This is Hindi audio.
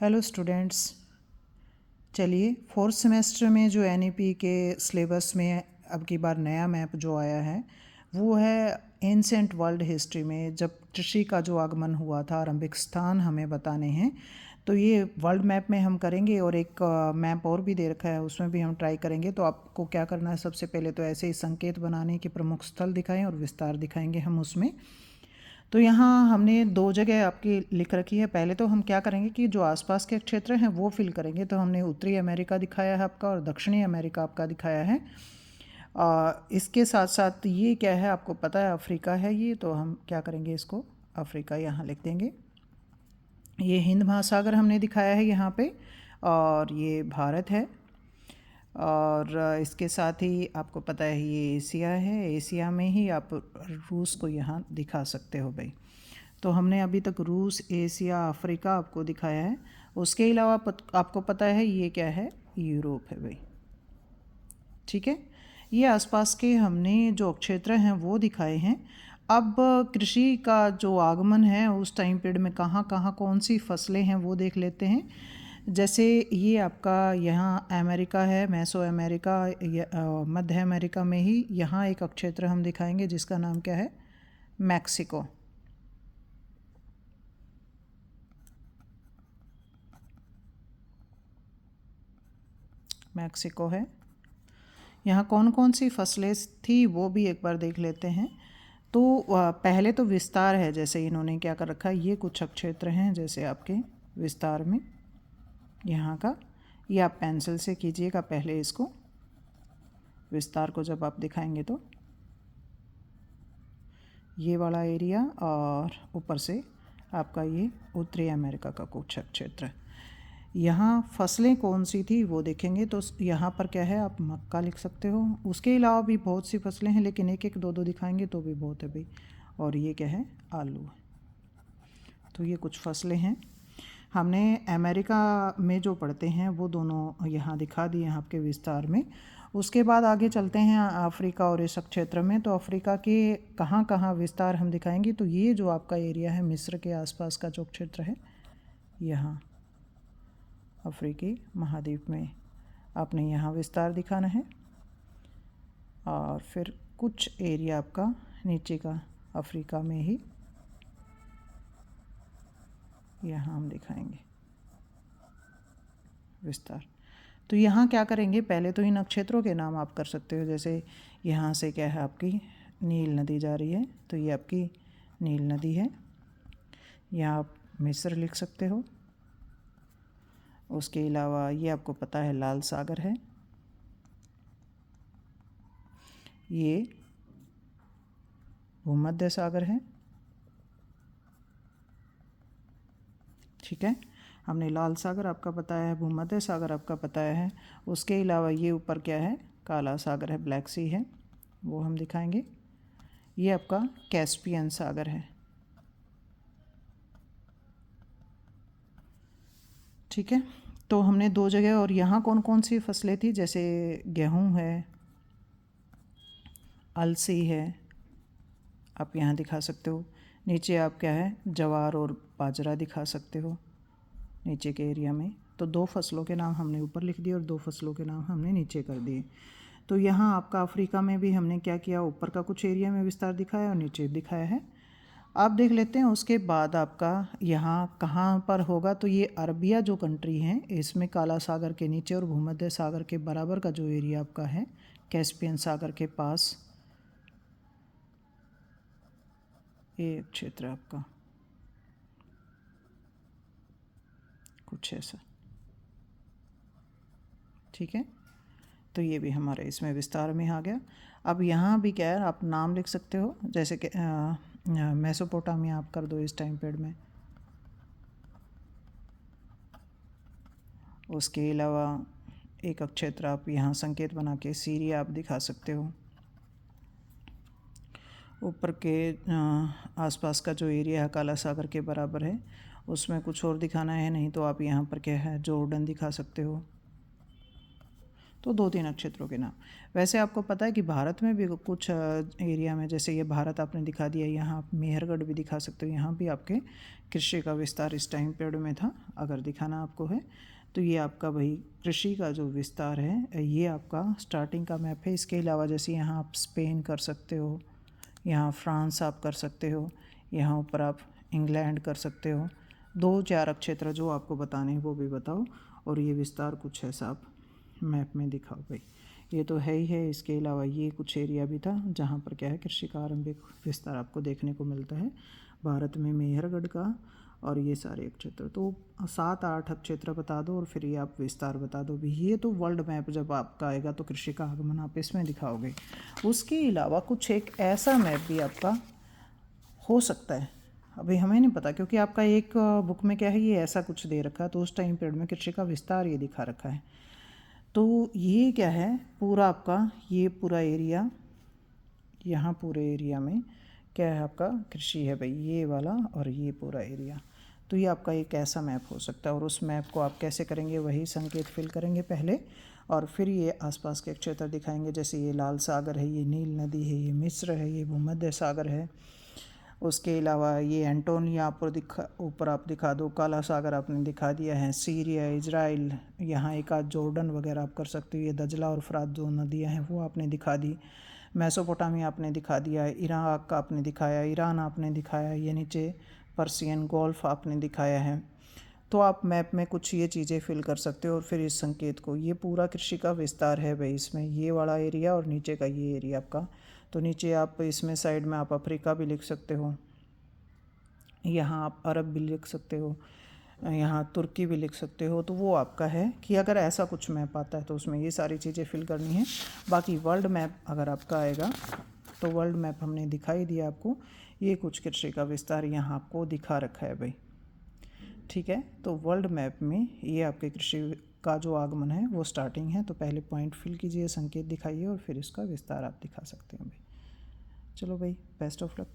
Hello students. चलिए, फोर्थ सेमेस्टर में जो एनईपी के सिलेबस में अब की बार नया मैप जो आया है वो है एंसेंट वर्ल्ड हिस्ट्री में जब कृषि का जो आगमन हुआ था, आरंभिक स्थान हमें बताने हैं। तो ये वर्ल्ड मैप में हम करेंगे और एक मैप और भी दे रखा है, उसमें भी हम ट्राई करेंगे। तो आपको क्या करना है, सबसे पहले तो ऐसे ही संकेत बनाने के प्रमुख स्थल दिखाएं और विस्तार दिखाएंगे हम उसमें। तो यहाँ हमने दो जगह आपकी लिख रखी है। पहले तो हम क्या करेंगे कि जो आसपास के क्षेत्र हैं वो फिल करेंगे। तो हमने उत्तरी अमेरिका दिखाया है आपका और दक्षिणी अमेरिका आपका दिखाया है। इसके साथ साथ ये क्या है आपको पता है, अफ्रीका है ये। तो हम क्या करेंगे, इसको अफ्रीका यहाँ लिख देंगे। ये हिंद महासागर हमने दिखाया है यहाँ पे, और ये भारत है। और इसके साथ ही आपको पता है ये एशिया है, एशिया में ही आप रूस को यहाँ दिखा सकते हो भाई। तो हमने अभी तक रूस, एशिया, अफ्रीका आपको दिखाया है। उसके अलावा आपको पता है ये क्या है, यूरोप है भाई। ठीक है, ये आसपास के हमने जो क्षेत्र हैं वो दिखाए हैं। अब कृषि का जो आगमन है उस टाइम पीरियड में कहाँ कहाँ कौन सी फसलें हैं वो देख लेते हैं। जैसे ये आपका यहाँ अमेरिका है, मैसो अमेरिका, मध्य अमेरिका में ही यहाँ एक क्षेत्र हम दिखाएंगे जिसका नाम क्या है, मैक्सिको। मैक्सिको है। यहाँ कौन कौन सी फसलें थी वो भी एक बार देख लेते हैं। तो पहले तो विस्तार है, जैसे इन्होंने क्या कर रखा है, ये कुछ क्षेत्र हैं जैसे आपके विस्तार में यहाँ का। ये आप पेंसिल से कीजिएगा पहले इसको, विस्तार को जब आप दिखाएंगे तो ये वाला एरिया, और ऊपर से आपका ये उत्तरी अमेरिका का कुछ क्षेत्र। यहाँ फसलें कौन सी थी वो देखेंगे तो यहाँ पर क्या है, आप मक्का लिख सकते हो। उसके अलावा भी बहुत सी फसलें हैं, लेकिन एक एक दो दो दिखाएंगे तो भी बहुत है भाई। और ये क्या है, आलू है। तो ये कुछ फसलें हैं। हमने अमेरिका में जो पढ़ते हैं वो दोनों यहाँ दिखा दिए हैं आपके विस्तार में। उसके बाद आगे चलते हैं अफ्रीका और इस क्षेत्र में। तो अफ्रीका के कहाँ कहाँ विस्तार हम दिखाएंगे, तो ये जो आपका एरिया है मिस्र के आसपास का जो क्षेत्र है, यहाँ अफ्रीकी महाद्वीप में आपने यहाँ विस्तार दिखाना है। और फिर कुछ एरिया आपका नीचे का अफ्रीका में ही यहाँ हम दिखाएंगे विस्तार। तो यहाँ क्या करेंगे, पहले तो इन नक्षत्रों के नाम आप कर सकते हो। जैसे यहाँ से क्या है, आपकी नील नदी जा रही है, तो ये आपकी नील नदी है। यहाँ आप मिस्र लिख सकते हो। उसके अलावा ये आपको पता है लाल सागर है, ये भूमध्य सागर है। ठीक है, हमने लाल सागर आपका बताया है, भूमध्य सागर आपका बताया है। उसके अलावा ये ऊपर क्या है, काला सागर है, ब्लैक सी है, वो हम दिखाएंगे। ये आपका कैस्पियन सागर है। ठीक है, तो हमने दो जगह। और यहाँ कौन कौन सी फसलें थी, जैसे गेहूँ है, अलसी है, आप यहाँ दिखा सकते हो। नीचे आप क्या है, ज्वार और बाजरा दिखा सकते हो नीचे के एरिया में। तो दो फसलों के नाम हमने ऊपर लिख दिए और दो फसलों के नाम हमने नीचे कर दिए। तो यहाँ आपका अफ्रीका में भी हमने क्या किया, ऊपर का कुछ एरिया में विस्तार दिखाया और नीचे दिखाया है। आप देख लेते हैं उसके बाद आपका यहाँ कहाँ पर होगा। तो ये अरबिया जो कंट्री है, इसमें काला सागर के नीचे और भूमध्य सागर के बराबर का जो एरिया आपका है, कैस्पियन सागर के पास ये क्षेत्र आपका कुछ ऐसा। ठीक है, तो ये भी हमारे इसमें विस्तार में आ गया। अब यहाँ भी क्या है, आप नाम लिख सकते हो, जैसे कि मेसोपोटामिया आप कर दो इस टाइम पीरियड में। उसके अलावा एक क्षेत्र आप यहाँ संकेत बना के सीरिया आप दिखा सकते हो। ऊपर के आसपास का जो एरिया है काला सागर के बराबर है, उसमें कुछ और दिखाना है नहीं तो आप यहाँ पर क्या है, जॉर्डन दिखा सकते हो। तो 2-3 नक्षत्रों के नाम। वैसे आपको पता है कि भारत में भी कुछ एरिया में, जैसे ये भारत आपने दिखा दिया, यहाँ आप मेहरगढ़ भी दिखा सकते हो, यहाँ भी आपके कृषि का विस्तार इस टाइम पीरियड में था। अगर दिखाना आपको है तो ये आपका भाई कृषि का जो विस्तार है, ये आपका स्टार्टिंग का मैप है। इसके अलावा जैसे यहाँ आप स्पेन कर सकते हो, यहाँ फ्रांस आप कर सकते हो, यहाँ ऊपर आप इंग्लैंड कर सकते हो। 2-4 क्षेत्र जो आपको बताने हैं वो भी बताओ, और ये विस्तार कुछ ऐसा आप मैप में दिखाओ भाई। ये तो है ही है। इसके अलावा ये कुछ एरिया भी था जहाँ पर क्या है, कृषि का आरंभिक विस्तार आपको देखने को मिलता है भारत में, मेहरगढ़ का और ये सारे क्षेत्र। तो 7-8 क्षेत्र बता दो और फिर ये आप विस्तार बता दो भी। ये तो वर्ल्ड मैप जब आपका आएगा तो कृषि का आगमन आप इसमें दिखाओगे। उसके अलावा कुछ एक ऐसा मैप भी आपका हो सकता है, अभी हमें नहीं पता, क्योंकि आपका एक बुक में क्या है, ये ऐसा कुछ दे रखा है, तो उस टाइम पीरियड में कृषि का विस्तार ये दिखा रखा है। तो ये क्या है, पूरा आपका ये पूरा एरिया, यहाँ पूरे एरिया में क्या है आपका कृषि है भाई, ये वाला और ये पूरा एरिया। तो ये आपका एक ऐसा मैप हो सकता है। और उस मैप को आप कैसे करेंगे, वही संकेत फिल करेंगे पहले, और फिर ये आसपास के क्षेत्र दिखाएंगे। जैसे ये लाल सागर है, ये नील नदी है, ये मिस्र है, ये भूमध्य सागर है। उसके अलावा ये एंटोनिया ऊपर आप दिखा दो, काला सागर आपने दिखा दिया है, सीरिया, इजराइल, यहाँ एक आध जॉर्डन वगैरह आप कर सकते हो। ये दजला और फरात जो नदियाँ हैं वो आपने दिखा दी। मेसोपोटामिया आपने दिखा दिया, इराक का आपने दिखाया, ईरान आपने दिखाया, ये नीचे पर्सियन गोल्फ आपने दिखाया है। तो आप मैप में कुछ ये चीज़ें फिल कर सकते हो और फिर इस संकेत को, ये पूरा कृषि का विस्तार है भाई, इसमें ये वाला एरिया और नीचे का ये एरिया आपका। तो नीचे आप इसमें साइड में आप अफ्रीका भी लिख सकते हो, यहाँ आप अरब भी लिख सकते हो, यहाँ तुर्की भी लिख सकते हो। तो वो आपका है कि अगर ऐसा कुछ मैप आता है तो उसमें ये सारी चीज़ें फिल करनी है। बाकी वर्ल्ड मैप अगर आपका आएगा तो वर्ल्ड मैप हमने दिखाई दिया आपको, ये कुछ कृषि का विस्तार यहाँ आपको दिखा रखा है भाई, ठीक है। तो वर्ल्ड मैप में ये आपके कृषि का जो आगमन है वो स्टार्टिंग है। तो पहले पॉइंट फिल कीजिए, संकेत दिखाइए और फिर इसका विस्तार आप दिखा सकते हैं भाई। चलो भाई, बेस्ट ऑफ लक।